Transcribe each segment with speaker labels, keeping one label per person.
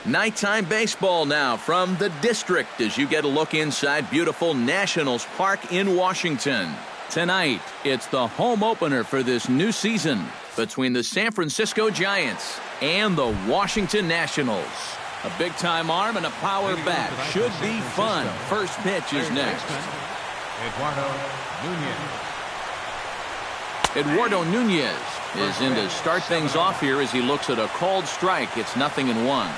Speaker 1: Nighttime baseball now from the district as you get a look inside beautiful Nationals Park in Washington. Tonight, it's the home opener for this new season between the San Francisco Giants and the Washington Nationals. A big-time arm and a power bat. Should be fun. First pitch is next. Eduardo Nunez is in to start things off here as he looks at a called strike. It's 0-1.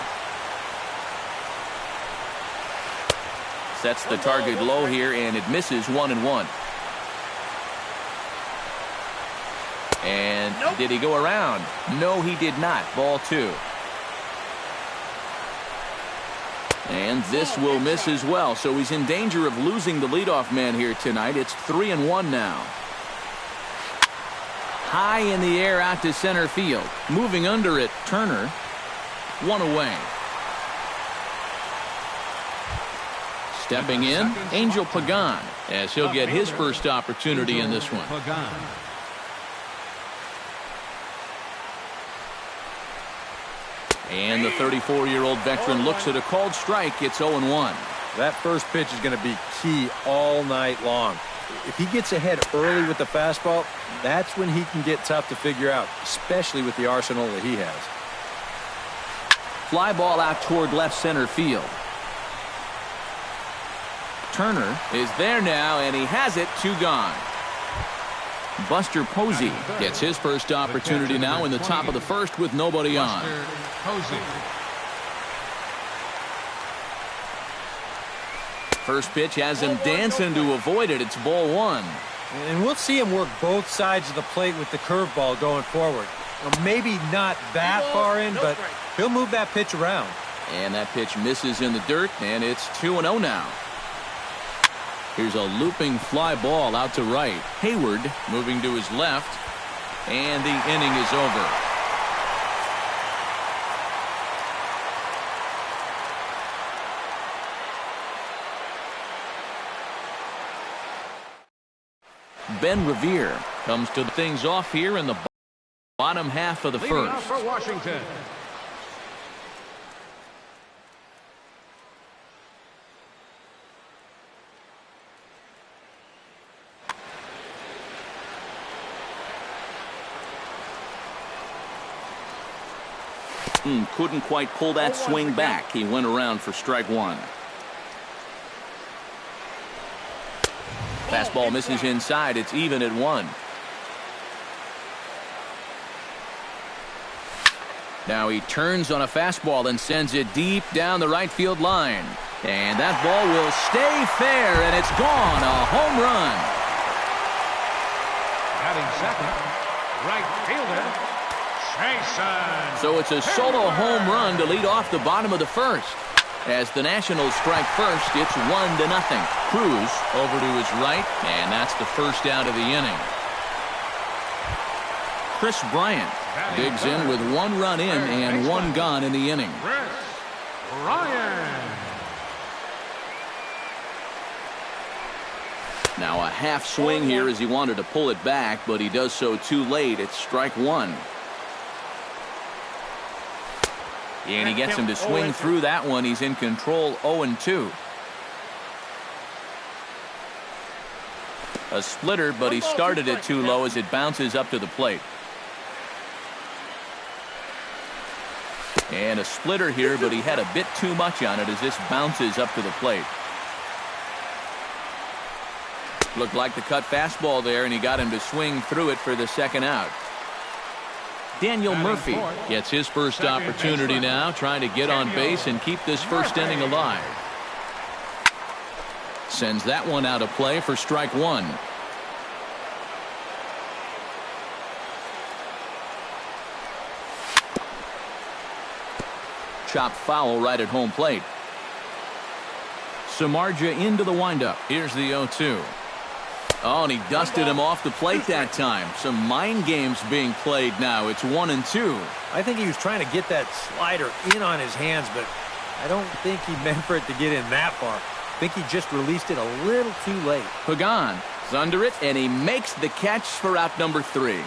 Speaker 1: Sets the target low here, and it misses 1-1. And did he go around? No, he did not. Ball 2. And this will miss as well, so he's in danger of losing the leadoff man here tonight. It's 3-1 now. High in the air out to center field. Moving under it, Turner. 1 away. Stepping in, Angel Pagan, as he'll get his first opportunity in this one. And the 34-year-old veteran looks at a called strike. It's 0-1.
Speaker 2: That first pitch is going to be key all night long. If he gets ahead early with the fastball, that's when he can get tough to figure out, especially with the arsenal that he has.
Speaker 1: Fly ball out toward left center field. Turner is there now, and he has it. 2 gone. Buster Posey gets his first opportunity now in the top of the first with nobody on. First pitch has him dancing to avoid it. It's ball 1.
Speaker 2: And we'll see him work both sides of the plate with the curveball going forward. Well, maybe not that far in, but he'll move that pitch around.
Speaker 1: And that pitch misses in the dirt, and it's 2-0 now. Here's a looping fly ball out to right. Hayward moving to his left, and the inning is over. Ben Revere comes to things off here in the bottom half of the first.
Speaker 3: For Washington.
Speaker 1: Couldn't quite pull that swing back. He went around for strike 1. Fastball misses inside. It's even at 1. Now he turns on a fastball and sends it deep down the right field line. And that ball will stay fair, and it's gone. A home run.
Speaker 3: Batting second, right fielder.
Speaker 1: So it's a solo home run to lead off the bottom of the first. As the Nationals strike first, it's 1-0. Cruz over to his right, and that's the first out of the inning. Chris Bryant digs in with 1 run in and 1 gone in the inning.
Speaker 3: Chris Bryant.
Speaker 1: Now a half swing here as he wanted to pull it back, but he does so too late. It's strike 1. And he gets him to swing through that one. He's in control. 0-2. A splitter, but he started it too low as it bounces up to the plate. And a splitter here, but he had a bit too much on it as this bounces up to the plate. Looked like the cut fastball there, and he got him to swing through it for the second out. Daniel Murphy gets his first opportunity now, trying to get on base and keep this first inning alive. Sends that one out of play for strike 1. Chopped foul right at home plate. Samardzija into the windup. Here's the 0-2. Oh, and he dusted him off the plate that time. Some mind games being played now. It's 1-2.
Speaker 2: I think he was trying to get that slider in on his hands, but I don't think he meant for it to get in that far. I think he just released it a little too late.
Speaker 1: Pagan is under it, and he makes the catch for out number 3.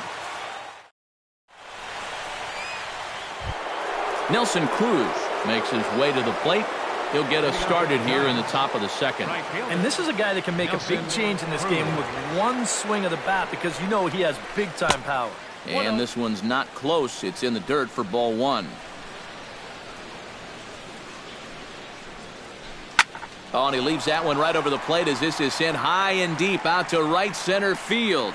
Speaker 1: Nelson Cruz makes his way to the plate. He'll get us started here in the top of the second.
Speaker 4: And this is a guy that can make a big change in this game with one swing of the bat because you know he has big-time power.
Speaker 1: And this one's not close. It's in the dirt for ball one. Oh, and he leaves that one right over the plate as this is sent high and deep out to right center field.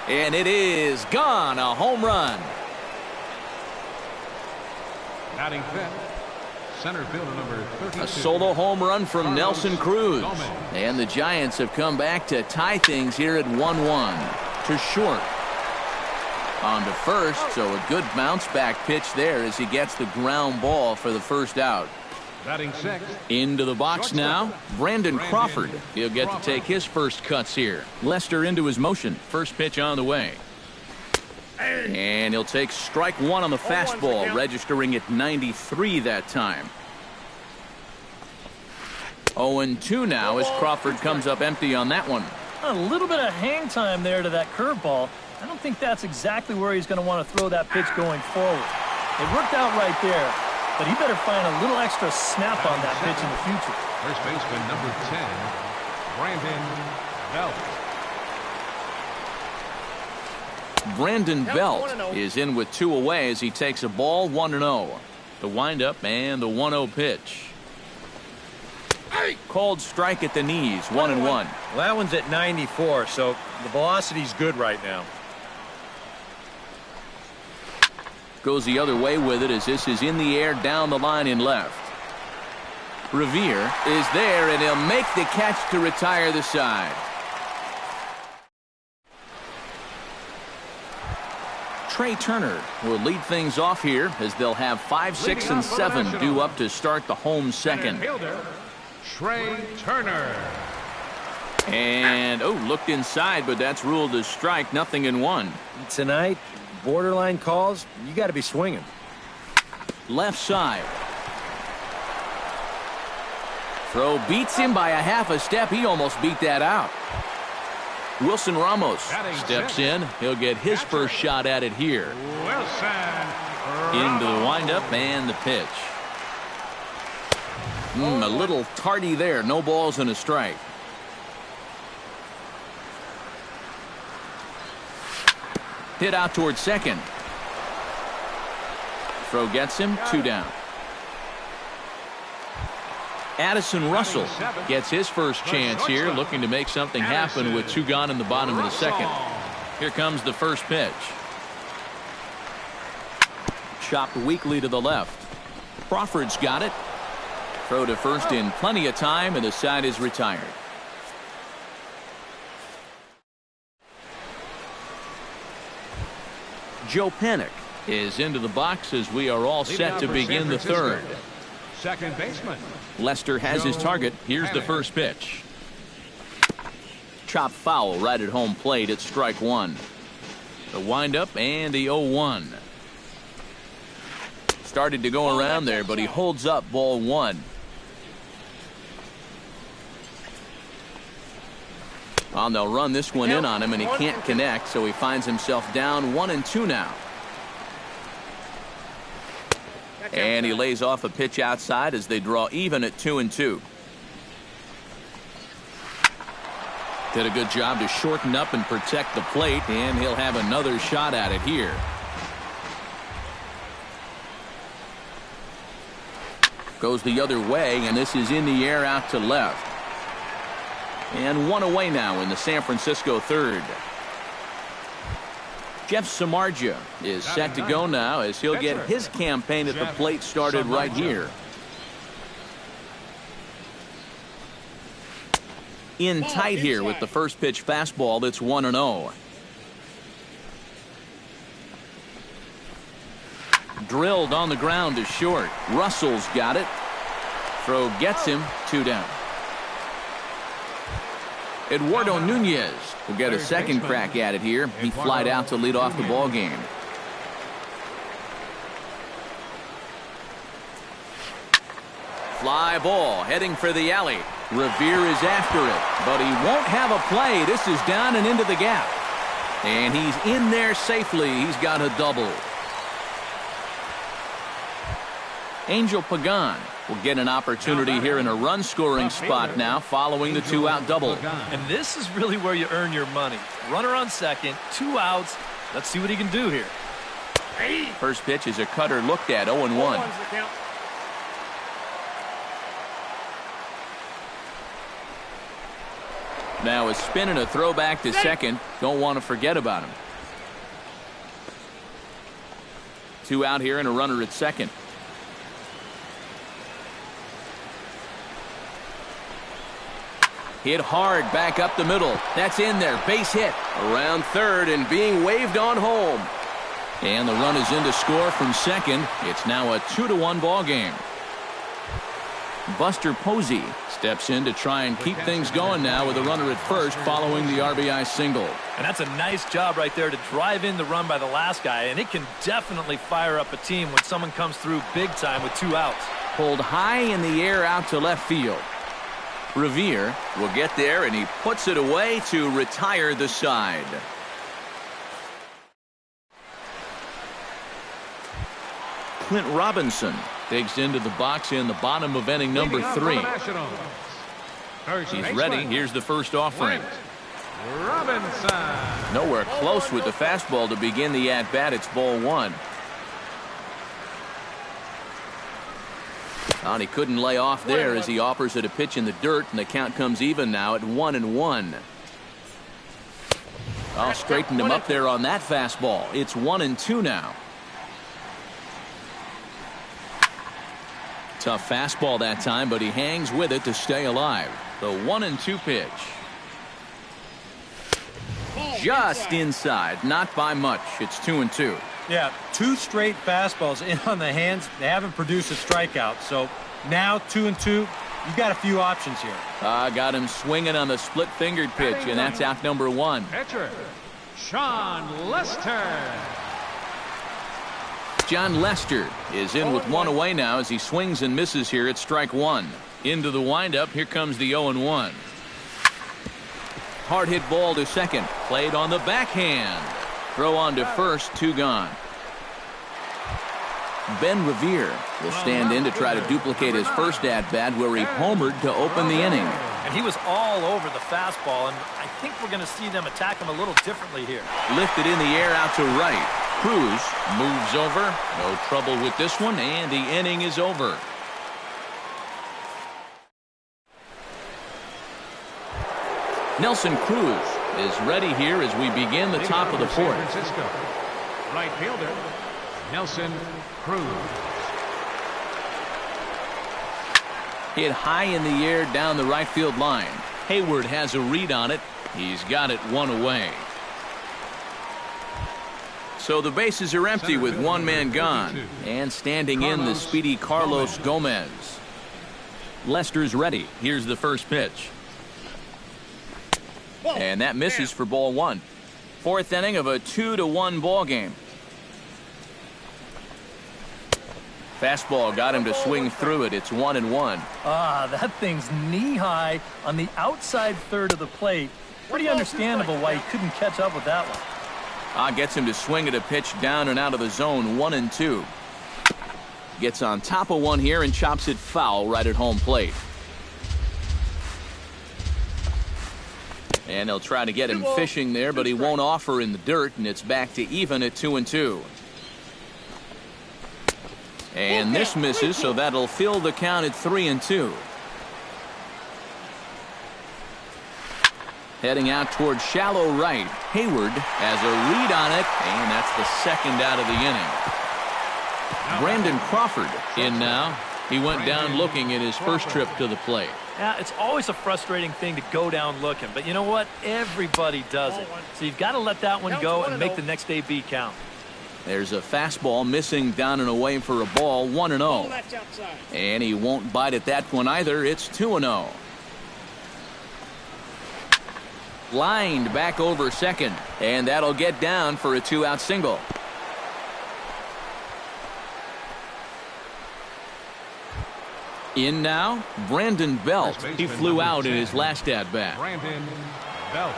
Speaker 1: And it is gone. A home run.
Speaker 3: Batting fifth, center fielder number 32.
Speaker 1: A solo home run from Nelson Cruz. And the Giants have come back to tie things here at 1-1 to short. On to first, so a good bounce back pitch there as he gets the ground ball for the first out.
Speaker 3: Batting sixth.
Speaker 1: Into the box now, Brandon Crawford. He'll get to take his first cuts here. Lester into his motion. First pitch on the way. And he'll take strike one on the fastball, registering at 93 that time. 0-2 now as Crawford comes up empty on that one.
Speaker 4: A little bit of hang time there to that curveball. I don't think that's exactly where he's going to want to throw that pitch going forward. It worked out right there, but he better find a little extra snap on that pitch in the future.
Speaker 3: First baseman number 10, Brandon Belt.
Speaker 1: Brandon Belt is in with 2 away as he takes a ball 1-0. The windup and the 1-0 pitch. Called strike at the knees, 1-1.
Speaker 2: Well, that one's at 94, so the velocity's good right now.
Speaker 1: Goes the other way with it as this is in the air down the line in left. Revere is there and he'll make the catch to retire the side. Trey Turner will lead things off here as they'll have 5, 6, and 7 due up to start the home second.
Speaker 3: Fielder, Trey Turner.
Speaker 1: And, looked inside, but that's ruled as strike, 0-1.
Speaker 2: Tonight, borderline calls, you got to be swinging.
Speaker 1: Left side. Throw beats him by a half a step. He almost beat that out. Wilson Ramos steps in. He'll get his first shot at it here. Into the windup and the pitch. A little tardy there. No balls and a strike. Hit out towards second. Throw gets him. 2 down. Addison Russell gets his first chance here, looking to make something happen with 2 gone in the bottom of the second. Here comes the first pitch. Chopped weakly to the left. Crawford's got it. Throw to first in plenty of time, and the side is retired. Joe Panik is into the box as we are all set to begin the third.
Speaker 3: Second baseman.
Speaker 1: Lester has his target. Here's the first pitch. Chopped foul right at home plate at strike one. The windup and the 0-1. Started to go around there, but he holds up ball one. Well, they'll run this one in on him, and he can't connect, so he finds himself down 1-2 now. And he lays off a pitch outside as they draw even at 2-2. Did a good job to shorten up and protect the plate, and he'll have another shot at it here. Goes the other way, and this is in the air out to left. And 1 away now in the San Francisco third. Jeff Samardzija is set to go now as he'll get his campaign at the plate started right here. In tight here with the first pitch fastball that's 1-0. Drilled on the ground to short. Russell's got it. Throw gets him. 2 down. Eduardo Nunez will get a second crack at it here. He flied out to lead off the ball game. Fly ball heading for the alley. Revere is after it, but he won't have a play. This is down and into the gap. And he's in there safely. He's got a double. Angel Pagan will get an opportunity here in a run-scoring spot now following the two-out double.
Speaker 4: And this is really where you earn your money. Runner on second, 2 outs. Let's see what he can do here.
Speaker 1: First pitch is a cutter looked at, 0-1. Now a spin and a throw back to second. Don't want to forget about him. 2 out here and a runner at second. Hit hard back up the middle. That's in there. Base hit. Around third and being waved on home. And the run is in to score from second. It's now a 2-1 ball game. Buster Posey steps in to try and keep things going now with a runner at first following the RBI single.
Speaker 4: And that's a nice job right there to drive in the run by the last guy. And it can definitely fire up a team when someone comes through big time with 2 outs.
Speaker 1: Pulled high in the air out to left field. Revere will get there, and he puts it away to retire the side. Clint Robinson digs into the box in the bottom of inning number 3. He's ready. Here's the first offering.
Speaker 3: Robinson.
Speaker 1: Nowhere close with the fastball to begin the at-bat. It's ball 1. Oh, and he couldn't lay off there as he offers it a pitch in the dirt, and the count comes even now at 1-1. Oh, straightened him up there on that fastball. It's 1-2 now. Tough fastball that time, but he hangs with it to stay alive. The 1-2 pitch. Just inside, not by much. It's 2-2.
Speaker 2: Yeah, 2 straight fastballs in on the hands. They haven't produced a strikeout. So now 2-2. You've got a few options here.
Speaker 1: Got him swinging on the split-fingered pitch, and that's out number 1.
Speaker 3: Pitcher, Sean Lester.
Speaker 1: John Lester is in with 1 away now as he swings and misses here at strike 1. Into the windup. Here comes the 0-1. Hard hit ball to second. Played on the backhand. Throw on to first. 2 gone. Ben Revere will stand in to try to duplicate his first at-bat where he homered to open the inning.
Speaker 4: And he was all over the fastball, and I think we're going to see them attack him a little differently here.
Speaker 1: Lifted in the air out to right. Cruz moves over. No trouble with this one, and the inning is over. Nelson Cruz is ready here as we begin the top of the 4th.
Speaker 3: Right fielder, Nelson Cruz.
Speaker 1: Hit high in the air down the right field line. Hayward has a read on it. He's got it 1 away. So the bases are empty with 1 man gone. And standing in the speedy Carlos Gomez. Lester's ready. Here's the first pitch. And that misses for ball 1. 4th inning of a 2-1 ball game. Fastball got him to swing through it. It's 1-1.
Speaker 4: That thing's knee-high on the outside third of the plate. Pretty understandable why he couldn't catch up with that one.
Speaker 1: Gets him to swing at a pitch down and out of the zone. 1-2. Gets on top of one here and chops it foul right at home plate. And they'll try to get him fishing there, but he won't offer in the dirt, and it's back to even at 2-2. And this misses, so that'll fill the count at 3-2. Heading out towards shallow right. Hayward has a read on it, and that's the 2nd out of the inning. Brandon Crawford in now. He went down looking at his first trip to the plate.
Speaker 4: Yeah, it's always a frustrating thing to go down looking, but you know what? Everybody does it. So you've got to let that one go and make the next AB count.
Speaker 1: There's a fastball missing down and away for a ball. 1-0. And he won't bite at that one either. It's 2-0. Lined back over second, and that'll get down for a 2-out single. In now, Brandon Belt. He flew out in his last at-bat.
Speaker 3: Brandon Belt.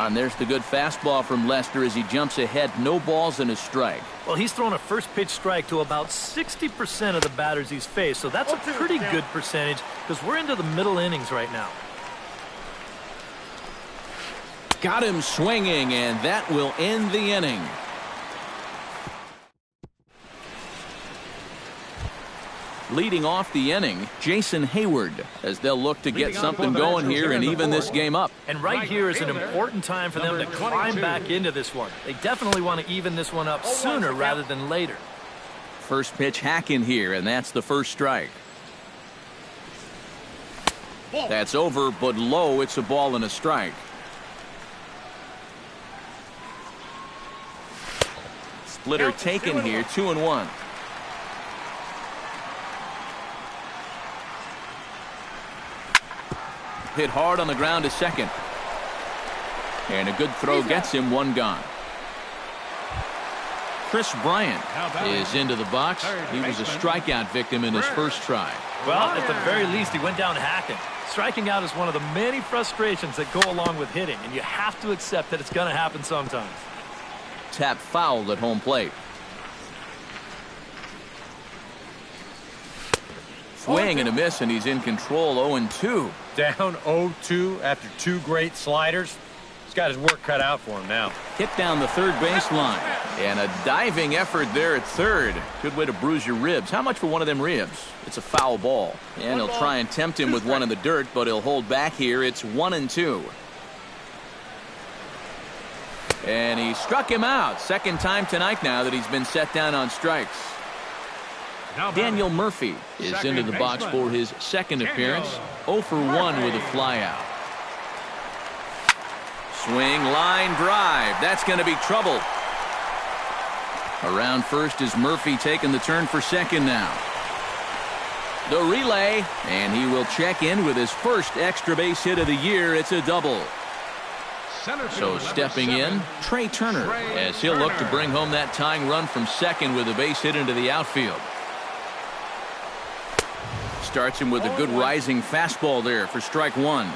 Speaker 1: And there's the good fastball from Lester as he jumps ahead. No balls and a strike.
Speaker 4: Well, he's thrown a first pitch strike to about 60% of the batters he's faced, so that's a pretty good percentage because we're into the middle innings right now.
Speaker 1: Got him swinging, and that will end the inning. Leading off the inning, Jason Hayward, as they'll look to get something going here and even this game up.
Speaker 4: And right here is an important time for them to climb back into this one. They definitely want to even this one up sooner rather than later.
Speaker 1: First pitch hack in here, and that's the first strike. That's over, but low. It's a ball and a strike. Splitter taken here, 2-1. Hit hard on the ground to second. And a good throw gets him one gone. Chris Bryant is into the box. He was a strikeout victim in his first try.
Speaker 4: Well, at the very least, he went down hacking. Striking out is one of the many frustrations that go along with hitting, and you have to accept that it's going to happen sometimes.
Speaker 1: Tap fouled at home plate. Swing and a miss, and he's in control. 0-2.
Speaker 2: Down 0-2 after two great sliders. He's got his work cut out for him now.
Speaker 1: Hit down the third baseline. And a diving effort there at third. Good way to bruise your ribs. How much for one of them ribs? It's a foul ball. And he'll try and tempt him with one in the dirt, but he'll hold back here. It's 1-2. And he struck him out. Second time tonight now that he's been set down on strikes. Daniel Murphy is into the box for his second appearance. 0 for 1 with a flyout. Swing, line drive. That's going to be trouble. Around first is Murphy taking the turn for second now. The relay, and he will check in with his first extra base hit of the year. It's a double. So stepping in, Trey Turner, as he'll look to bring home that tying run from second with a base hit into the outfield. Starts him with a good rising fastball there for strike one.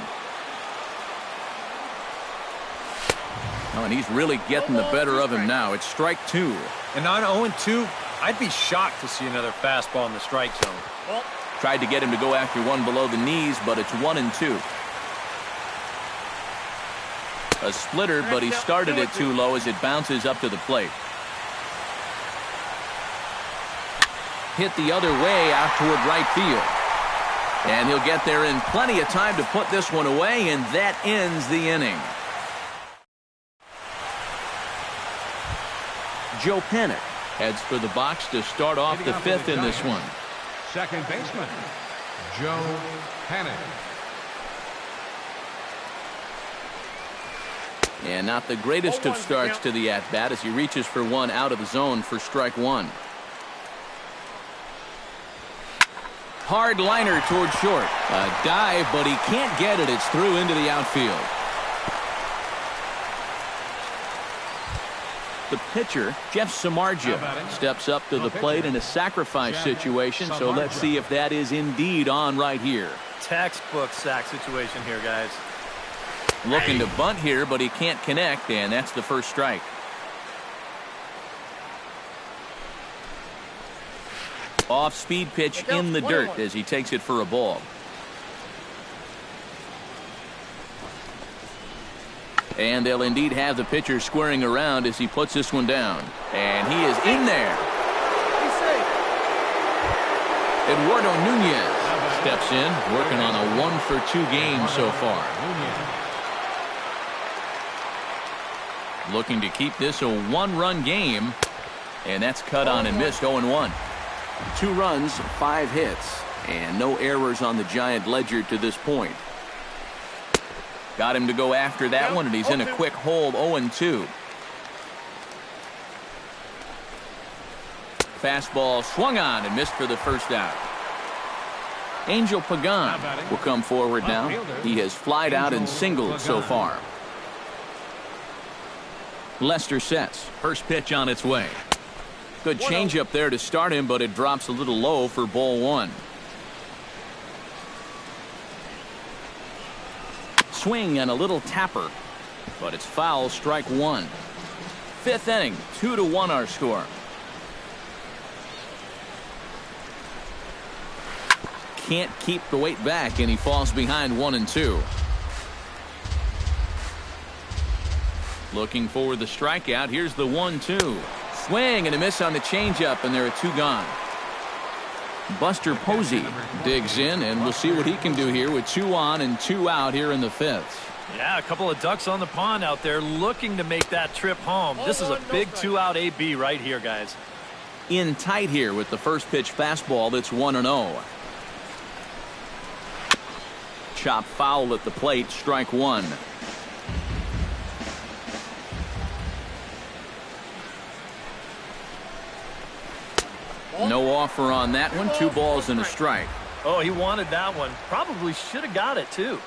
Speaker 1: Oh, and he's really getting the better of him now. It's strike two.
Speaker 2: And on 0-2, I'd be shocked to see another fastball in the strike zone.
Speaker 1: Tried to get him to go after one below the knees, but it's 1-2. A splitter, but he started it too low as it bounces up to the plate. Hit the other way out toward right field. And he'll get there in plenty of time to put this one away, and that ends the inning. Joe Panik heads for the box to start off the fifth in this one.
Speaker 3: Second baseman, Joe Panik.
Speaker 1: And not the greatest of starts to the at-bat as he reaches for one out of the zone for strike one. Hard liner toward short. A dive, but he can't get it. It's through into the outfield. The pitcher, Jeff Samardzija, steps up to the plate in a sacrifice situation, so let's see if that is indeed on right here.
Speaker 4: Textbook sack situation here, guys.
Speaker 1: Looking to bunt here, but he can't connect, and that's the first strike. Off-speed pitch in the dirt as he takes it for a ball. And they'll indeed have the pitcher squaring around as he puts this one down. And he is in there. Eduardo Nunez steps in, working on a 1-for-2 game so far. Looking to keep this a one-run game. And that's cut on and missed. 0-1. 2 runs, 5 hits, and no errors on the Giant ledger to this point. Got him to go after that one, and he's in a quick hold. 0-2. Fastball swung on and missed for the first out. Angel Pagan will come forward now. He has flied out and singled so far. Lester sets. First pitch on its way. Good changeup there to start him, but it drops a little low for ball one. Swing and a little tapper. but it's foul, strike one. Fifth inning, 2-1 our score. Can't keep the weight back, and he falls behind 1-2. Looking for the strikeout. Here's the 1-2. Swing and a miss on the changeup, and there are two gone. Buster Posey digs in, and we'll see what he can do here with 2 on and 2 out here in the fifth.
Speaker 4: Yeah, a couple of ducks on the pond out there looking to make that trip home. This is a big 2-out AB right here, guys.
Speaker 1: In tight here with the first pitch fastball that's 1-0. Chop foul at the plate, strike one. No offer on that one. 2 balls and a strike.
Speaker 4: Oh, he wanted that one. Probably should have got it, too.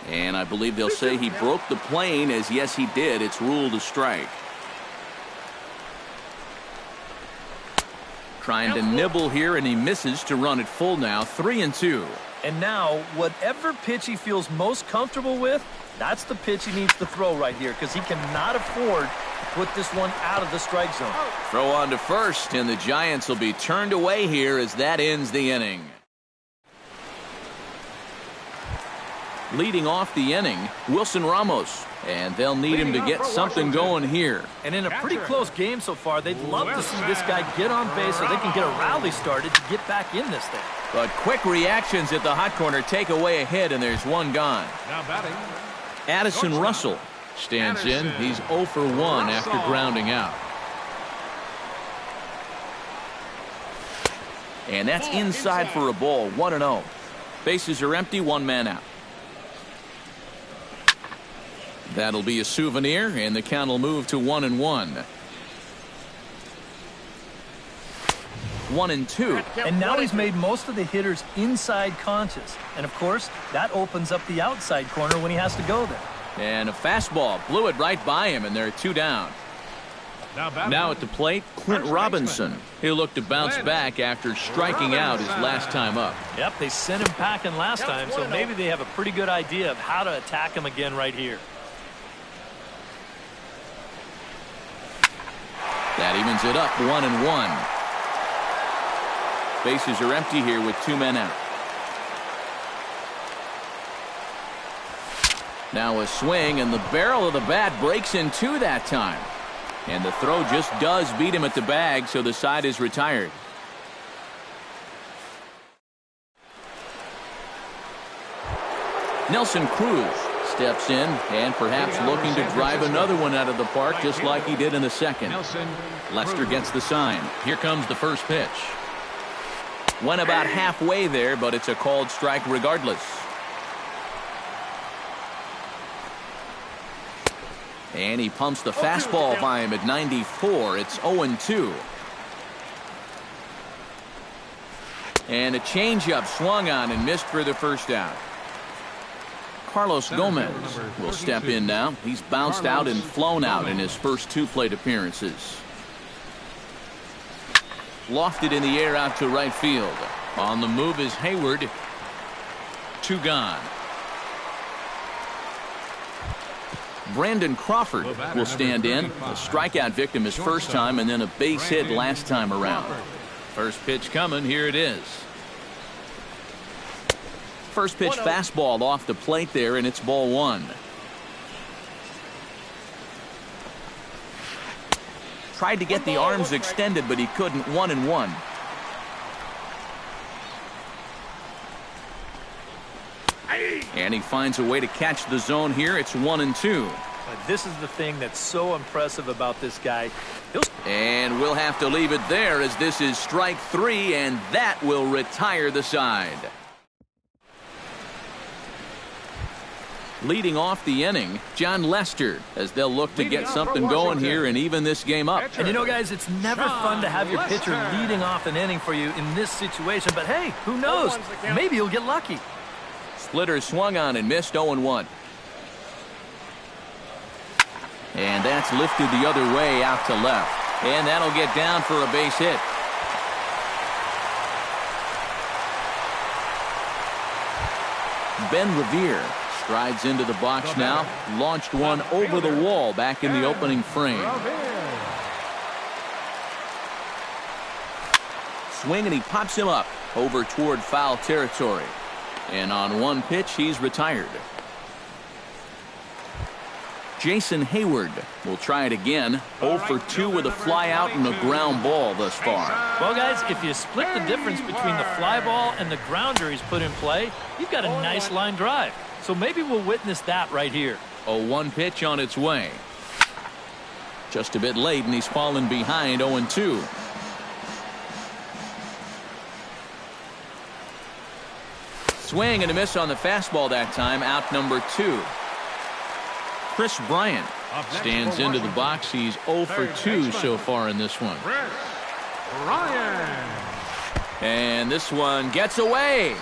Speaker 1: And I believe they'll say he broke the plane, as yes, he did. It's ruled a strike. Trying to nibble here, and he misses to run it full now. 3-2.
Speaker 4: And now, whatever pitch he feels most comfortable with, that's the pitch he needs to throw right here, because he cannot afford to put this one out of the strike zone.
Speaker 1: Throw on to first, and the Giants will be turned away here as that ends the inning. Leading off the inning, Wilson Ramos, and they'll need him to get something going here.
Speaker 4: And in a pretty close game so far, they'd love to see this guy get on base so they can get a rally started to get back in this thing.
Speaker 1: But quick reactions at the hot corner take away a hit, and there's one gone.
Speaker 3: Now batting,
Speaker 1: Addison Russell stands in. He's 0 for 1 after grounding out. And that's inside for a ball, 1-0. Bases are empty, 1 man out. That'll be a souvenir, and the count will move to 1-1. 1-2.
Speaker 4: And now he's made most of the hitters inside conscious. And, of course, that opens up the outside corner when he has to go there.
Speaker 1: And a fastball blew it right by him, and there are 2 down. Now at the plate, Clint Robinson. He'll look to bounce back after striking out his last time up.
Speaker 4: Yep, they sent him packing last time, so maybe they have a pretty good idea of how to attack him again right here.
Speaker 1: That evens it up, 1-1. Bases are empty here with 2 men out. Now a swing, and the barrel of the bat breaks in 2 that time. And the throw just does beat him at the bag, so the side is retired. Nelson Cruz steps in, and perhaps looking to drive another one out of the park, just like he did in the second. Lester gets the sign. Here comes the first pitch. Went about halfway there, but it's a called strike regardless. And he pumps the fastball by him at 94. It's 0-2. And a changeup swung on and missed for the first out. Carlos Gomez will step in now. He's bounced out and flown out in his first 2 plate appearances. Lofted in the air out to right field. On the move is Hayward. 2 gone. Brandon Crawford will stand in. A strikeout victim his first time, and then a base hit last time around. First pitch coming. Here it is. First pitch fastball off the plate there, and it's ball 1. Tried to get the arms extended, but he couldn't. 1-1. And he finds a way to catch the zone here. It's 1-2.
Speaker 4: This is the thing that's so impressive about this guy.
Speaker 1: And we'll have to leave it there, as this is strike 3, and that will retire the side. Leading off the inning, John Lester, as they'll look to get something going here and even this game up.
Speaker 4: And you know, guys, it's never fun to have your pitcher leading off an inning for you in this situation, but hey, who knows? Maybe you'll get lucky.
Speaker 1: Splitter swung on and missed. 0-1. And that's lifted the other way out to left. And that'll get down for a base hit. Ben Revere Strides into the box now. Launched one over the wall back in the opening frame. Swing, and he pops him up over toward foul territory. And on one pitch, he's retired. Jason Hayward will try it again. 0 for 2 with a fly out and a ground ball thus far.
Speaker 4: Well, guys, if you split the difference between the fly ball and the grounder he's put in play, you've got a nice line drive. So maybe we'll witness that right here.
Speaker 1: A 1 pitch on its way. Just a bit late, and he's fallen behind 0-2. Swing and a miss on the fastball that time. Out number 2. Chris Bryant stands into the box. He's 0 for 2 so far in this one. And this one gets away.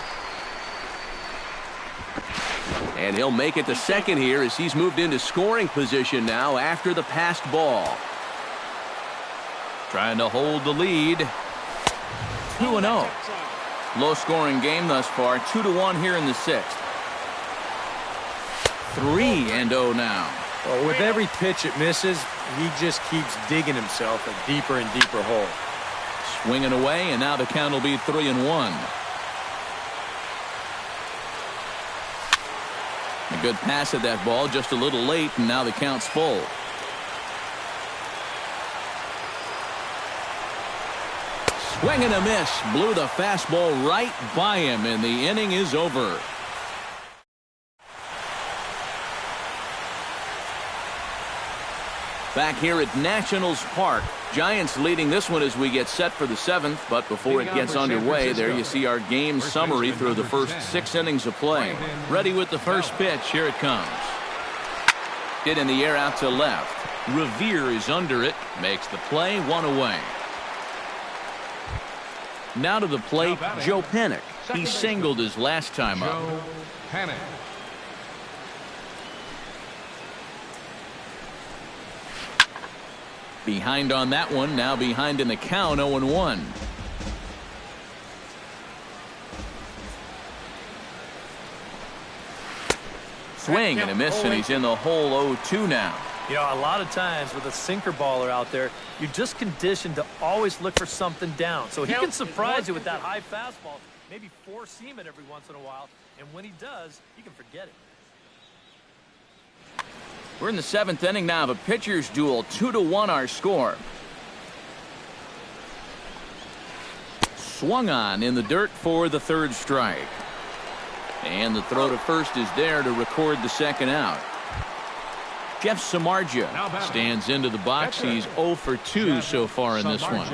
Speaker 1: And he'll make it to second here as he's moved into scoring position now after the passed ball. Trying to hold the lead. 2-0. Low scoring game thus far. 2-1 here in the 6th. 3-0 now.
Speaker 2: Well, with every pitch it misses, he just keeps digging himself a deeper and deeper hole.
Speaker 1: Swinging away, and now the count will be 3-1. A good pass at that ball, just a little late, and now the count's full. Swing and a miss. Blew the fastball right by him, and the inning is over. Back here at Nationals Park. Giants leading this one as we get set for the 7th, but before it gets underway, there you see our game summary through the first 6 innings of play. Ready with the first pitch. Here it comes. Hit in the air out to left. Revere is under it. Makes the play. 1 away. Now to the plate, Joe Panik. He singled his last time up.
Speaker 3: Joe Panik.
Speaker 1: Behind on that one, now behind in the count, 0-1. Swing and a miss, and he's in the hole 0-2 now.
Speaker 4: You know, a lot of times with a sinker baller out there, you're just conditioned to always look for something down. So he can surprise you with that high fastball, maybe four-seam it every once in a while, and when he does, you can forget it.
Speaker 1: We're in the 7th inning now of a pitcher's duel. 2-1 our score. Swung on in the dirt for the 3rd strike. And the throw to first is there to record the 2nd out. Jeff Samardzija stands into the box. He's 0 for 2 so far in this one.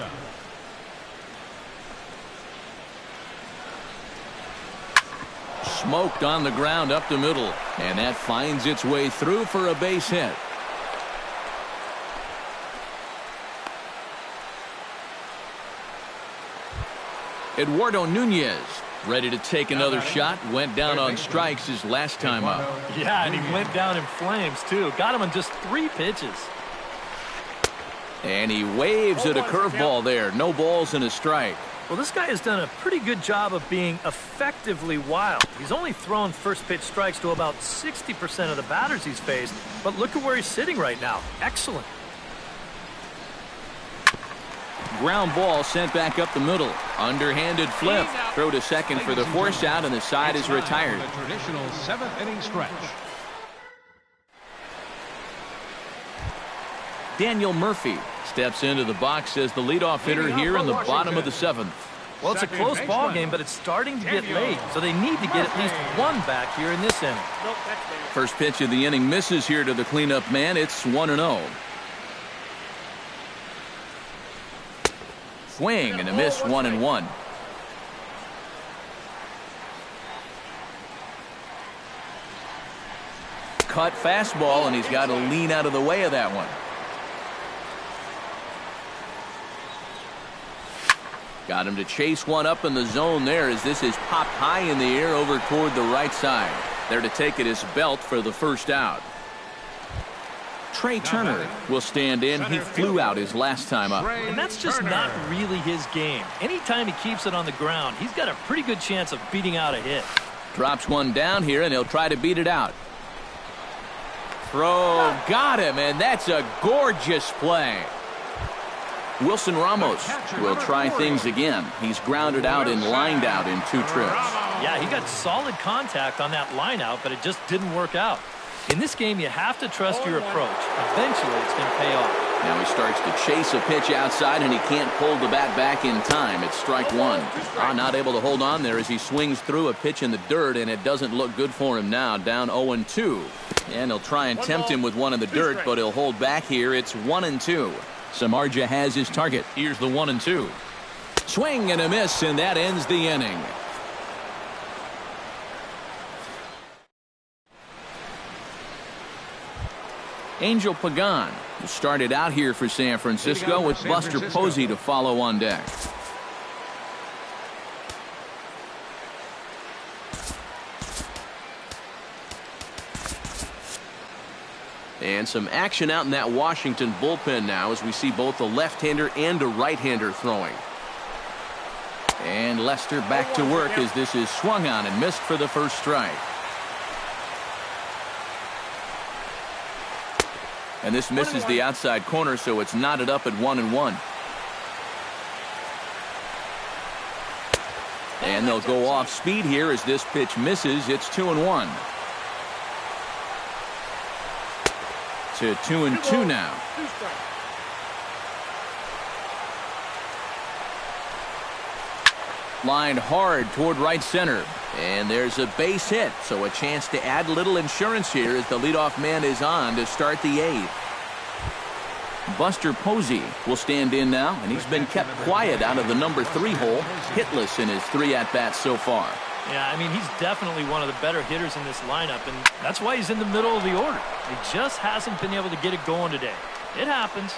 Speaker 1: Smoked on the ground up the middle, and that finds its way through for a base hit. Eduardo Nunez ready to take another shot. Went down on strikes his last time up.
Speaker 4: Yeah, and he went down in flames too. Got him on just 3 pitches.
Speaker 1: And he waves at a curveball there. No balls and a strike.
Speaker 4: Well, this guy has done a pretty good job of being effectively wild. He's only thrown first pitch strikes to about 60% of the batters he's faced, but look at where he's sitting right now. Excellent.
Speaker 1: Ground ball sent back up the middle. Underhanded flip. Throw to second for the force out, and the side is retired.
Speaker 3: The traditional 7th inning stretch.
Speaker 1: Daniel Murphy steps into the box as the leadoff hitter here in the bottom of the 7th.
Speaker 4: Well, it's a close ball game, but it's starting to get late, so they need to get at least 1 back here in this inning.
Speaker 1: First pitch of the inning misses here to the cleanup man. It's 1-0. Swing and a miss, 1-1. Cut fastball, and he's got to lean out of the way of that one. Got him to chase one up in the zone there as this is popped high in the air over toward the right side. There to take it is Belt for the first out. Trey Turner will stand in. He flew out his last time up.
Speaker 4: And that's just not really his game. Anytime he keeps it on the ground, he's got a pretty good chance of beating out a hit.
Speaker 1: Drops one down here, and he'll try to beat it out. Throw got him, and that's a gorgeous play. Wilson Ramos will try things again. He's grounded out and lined out in 2 trips.
Speaker 4: Yeah, he got solid contact on that line out, but it just didn't work out. In this game, you have to trust your approach. Eventually, it's going to pay off.
Speaker 1: Now he starts to chase a pitch outside, and he can't pull the bat back in time. It's strike one. Not able to hold on there as he swings through a pitch in the dirt, and it doesn't look good for him now. Down 0-2. And he'll try and tempt him with one in the dirt, but he'll hold back here. It's 1-2. Samardzija has his target. Here's the 1-2. Swing and a miss, and that ends the inning. Angel Pagan, who started out here for San Francisco, with Buster Posey to follow on deck. And some action out in that Washington bullpen now as we see both a left-hander and a right-hander throwing. And Lester back to work as this is swung on and missed for the first strike. And this misses the outside corner, so it's knotted up at 1-1. And they'll go off speed here as this pitch misses. It's 2-1. To 2-2 now. Lined hard toward right center. And there's a base hit, so a chance to add a little insurance here as the leadoff man is on to start the 8th. Buster Posey will stand in now, and he's been kept quiet out of the number 3 hole, hitless in his 3 at-bats so far.
Speaker 4: Yeah, I mean, he's definitely one of the better hitters in this lineup, and that's why he's in the middle of the order. He just hasn't been able to get it going today. It happens.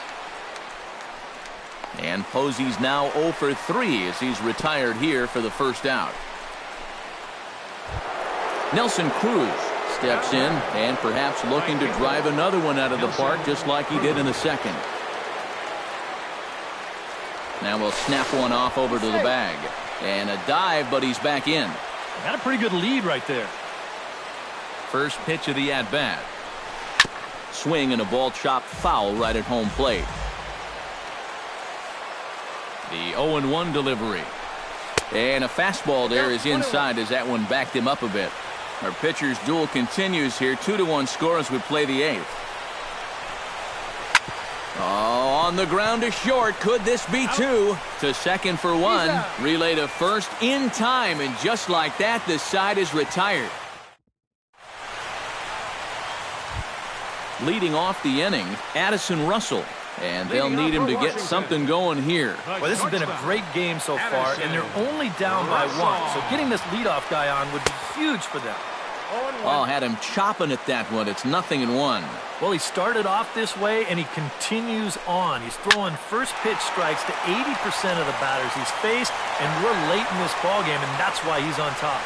Speaker 1: And Posey's now 0 for 3 as he's retired here for the first out. Nelson Cruz steps in and perhaps looking to drive another one out of the park just like he did in the second. Now we'll snap one off over to the bag. And a dive, but he's back in.
Speaker 4: Got a pretty good lead right there.
Speaker 1: First pitch of the at-bat. Swing and a ball chopped foul right at home plate. The 0-1 delivery. And a fastball there is inside as that one backed him up a bit. Our pitcher's duel continues here. 2-1 score as we play the 8th. Oh, on the ground to short. Could this be 2? To second for 1. Relay to first in time, and just like that, the side is retired. Leading off the inning, Addison Russell. And they'll need him to get something going here.
Speaker 4: Well, this has been a great game so far, and they're only down by 1. So getting this leadoff guy on would be huge for them.
Speaker 1: Oh, had him chopping at that one. It's 0-1.
Speaker 4: Well, he started off this way, and he continues on. He's throwing first pitch strikes to 80% of the batters he's faced, and we're late in this ballgame, and that's why he's on top.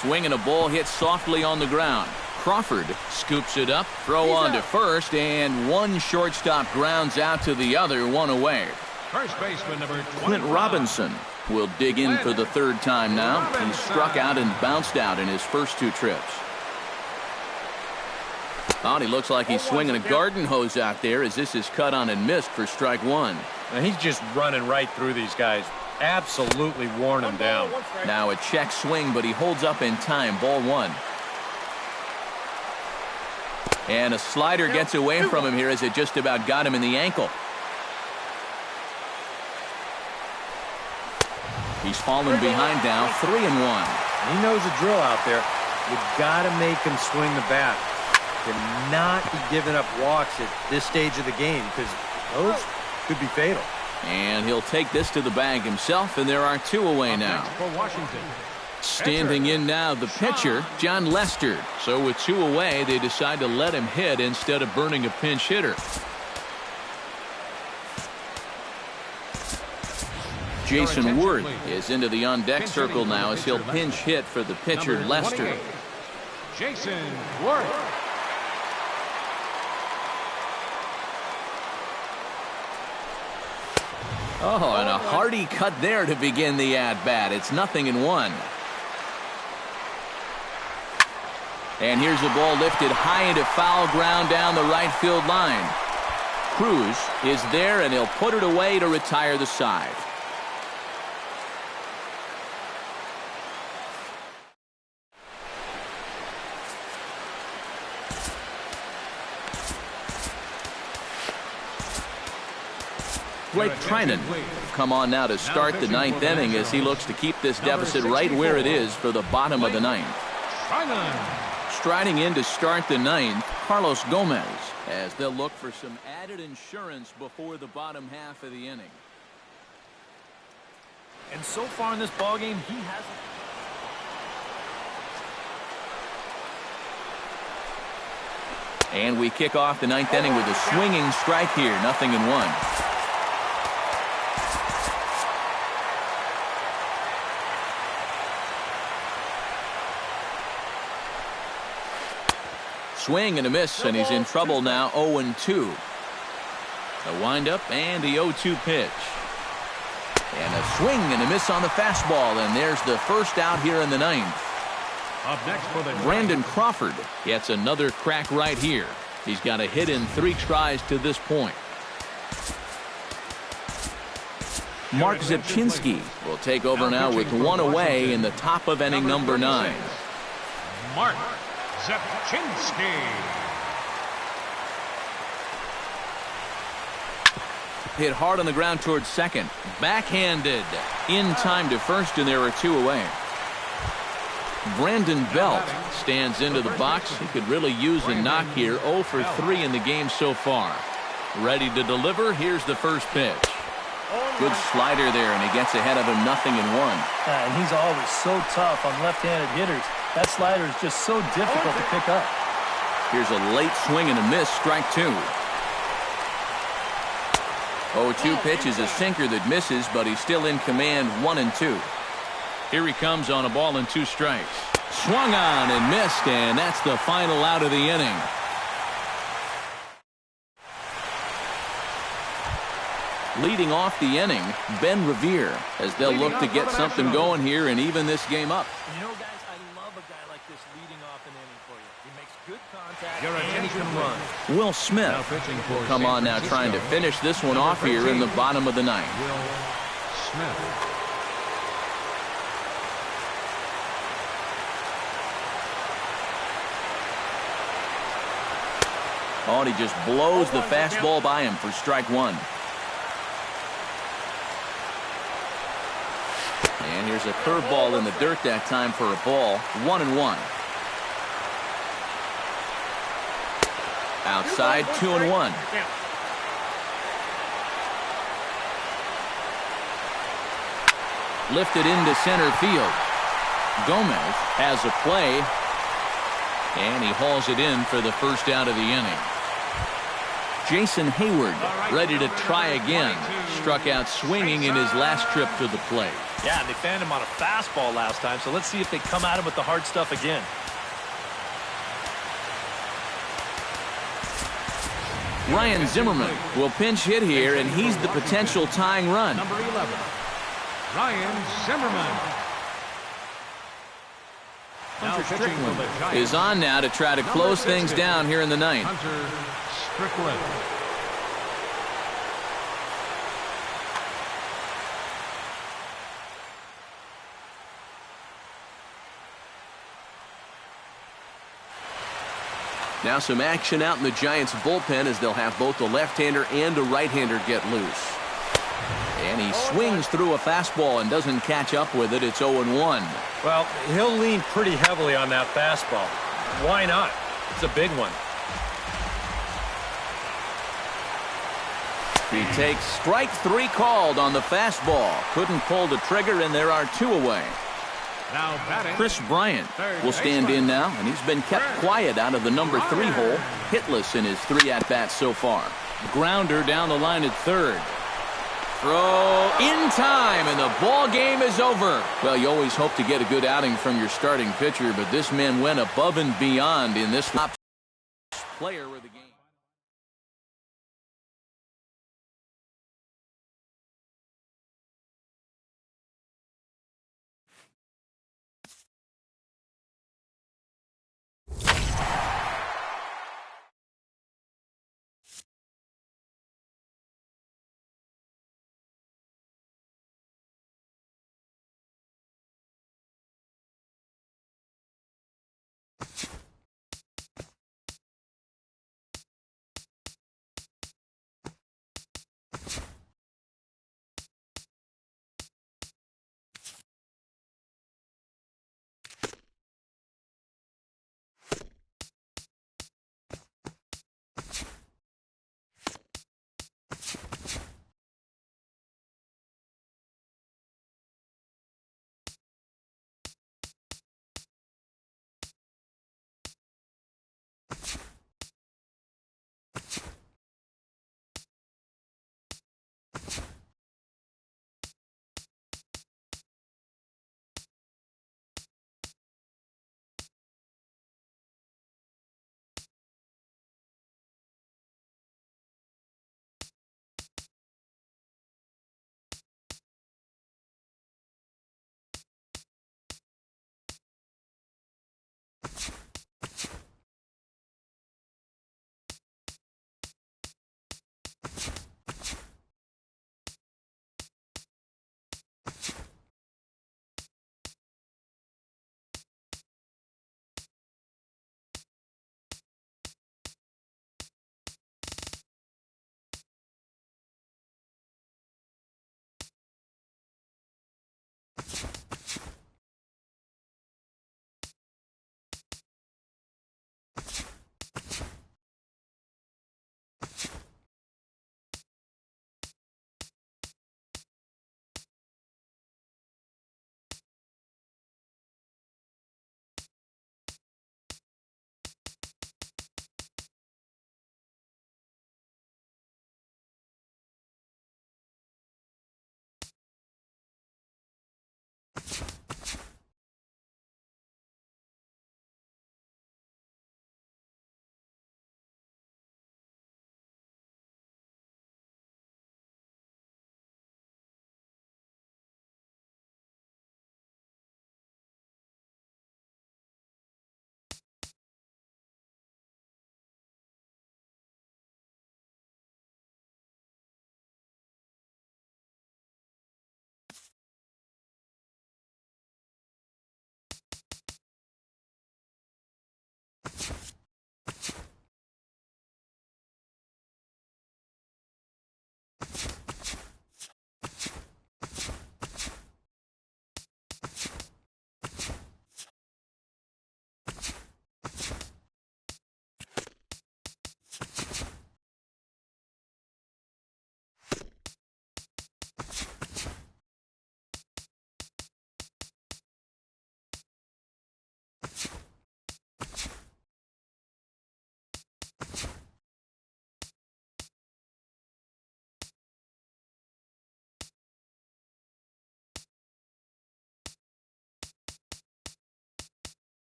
Speaker 1: Swing and a ball hit softly on the ground. Crawford scoops it up, throw on to first, and one shortstop grounds out to the other, one away.
Speaker 3: First baseman number 25.
Speaker 1: Clint Robinson will dig in for the 3rd time now. He struck out and bounced out in his first 2 trips. Oh, he looks like he's swinging a garden hose out there as this is cut on and missed for strike 1.
Speaker 2: Now he's just running right through these guys. Absolutely worn them down.
Speaker 1: Now a check swing, but he holds up in time. Ball 1. And a slider gets away from him here as it just about got him in the ankle. He's fallen behind now, 3-1.
Speaker 2: He knows the drill out there. You got to make him swing the bat. Cannot be giving up walks at this stage of the game because those could be fatal.
Speaker 1: And he'll take this to the bag himself, and there are 2 away now.
Speaker 3: For Washington.
Speaker 1: Standing in now, the pitcher, John Lester. So with 2 away, they decide to let him hit instead of burning a pinch hitter. Jason Worth is into the on-deck circle now as he'll pinch hit for the pitcher, Lester.
Speaker 3: Jason Worth.
Speaker 1: Oh, and a hearty cut there to begin the at-bat. It's 0-1. And here's the ball lifted high into foul ground down the right field line. Cruz is there, and he'll put it away to retire the side. Blake Trinan come on now to start the ninth inning as he looks to keep this deficit right where it is for the bottom of the ninth. Striding in to start the ninth, Carlos Gomez, as they'll look for some added insurance before the bottom half of the inning.
Speaker 4: And so far in this ballgame, he hasn't.
Speaker 1: And we kick off the ninth inning with a swinging strike here, 0-1. Swing and a miss, and he's in trouble now, 0-2. A windup and the 0-2 pitch. And a swing and a miss on the fastball, and there's the first out here in the ninth.
Speaker 3: Up next for the
Speaker 1: Brandon Crawford gets another crack right here. He's got a hit in 3 tries to this point. Mark Zepchinski will take over now with 1 away in the top of inning number 9.
Speaker 3: Mark Zepchinski.
Speaker 1: Hit hard on the ground towards second. Backhanded. In time to first, and there are 2 away. Brandon Belt stands into the box. He could really use a knock here. 0 for 3 in the game so far. Ready to deliver. Here's the first pitch. Good slider there, and he gets ahead of him, 0-1.
Speaker 4: And he's always so tough on left-handed hitters. That slider is just so difficult to pick up.
Speaker 1: Here's a late swing and a miss, strike 2. 0-2 pitch is a sinker that misses, but he's still in command, 1-2. Here he comes on a ball and 2 strikes. Swung on and missed, and that's the final out of the inning. Leading off the inning, Ben Revere, as they'll look to get something going here and even this game up.
Speaker 4: You know, guys, I love a guy like this leading off an inning for you. He makes good contact and he can run.
Speaker 1: Will Smith will come on now trying to finish this one off here in the bottom of the ninth.
Speaker 3: Will Smith.
Speaker 1: Oh, and he just blows the fastball by him for strike 1. And here's a curveball in the dirt that time for a ball, 1-1. Outside, 2-1. Lifted into center field. Gomez has a play, and he hauls it in for the first out of the inning. Jason Hayward ready to try again. Struck out swinging in his last trip to the plate.
Speaker 4: Yeah, and they fanned him on a fastball last time, so let's see if they come at him with the hard stuff again.
Speaker 1: Ryan Zimmerman will pinch hit here, and he's the potential tying run.
Speaker 3: Number 11, Ryan Zimmerman.
Speaker 1: Hunter Strickland is on now to try to close things down here in the ninth.
Speaker 3: Hunter Strickland.
Speaker 1: Now some action out in the Giants bullpen as they'll have both the left-hander and a right-hander get loose. And he swings through a fastball and doesn't catch up with it. It's 0-1.
Speaker 2: Well, he'll lean pretty heavily on that fastball. Why not? It's a big one.
Speaker 1: He takes strike 3 called on the fastball. Couldn't pull the trigger, and there are 2 away.
Speaker 3: Now batting,
Speaker 1: Chris Bryant will stand in now, and he's been kept quiet out of the number 3 hole, hitless in his 3 at-bats so far. Grounder down the line at third. Throw in time, and the ball game is over. Well, you always hope to get a good outing from your starting pitcher, but this man went above and beyond in this top player of the game.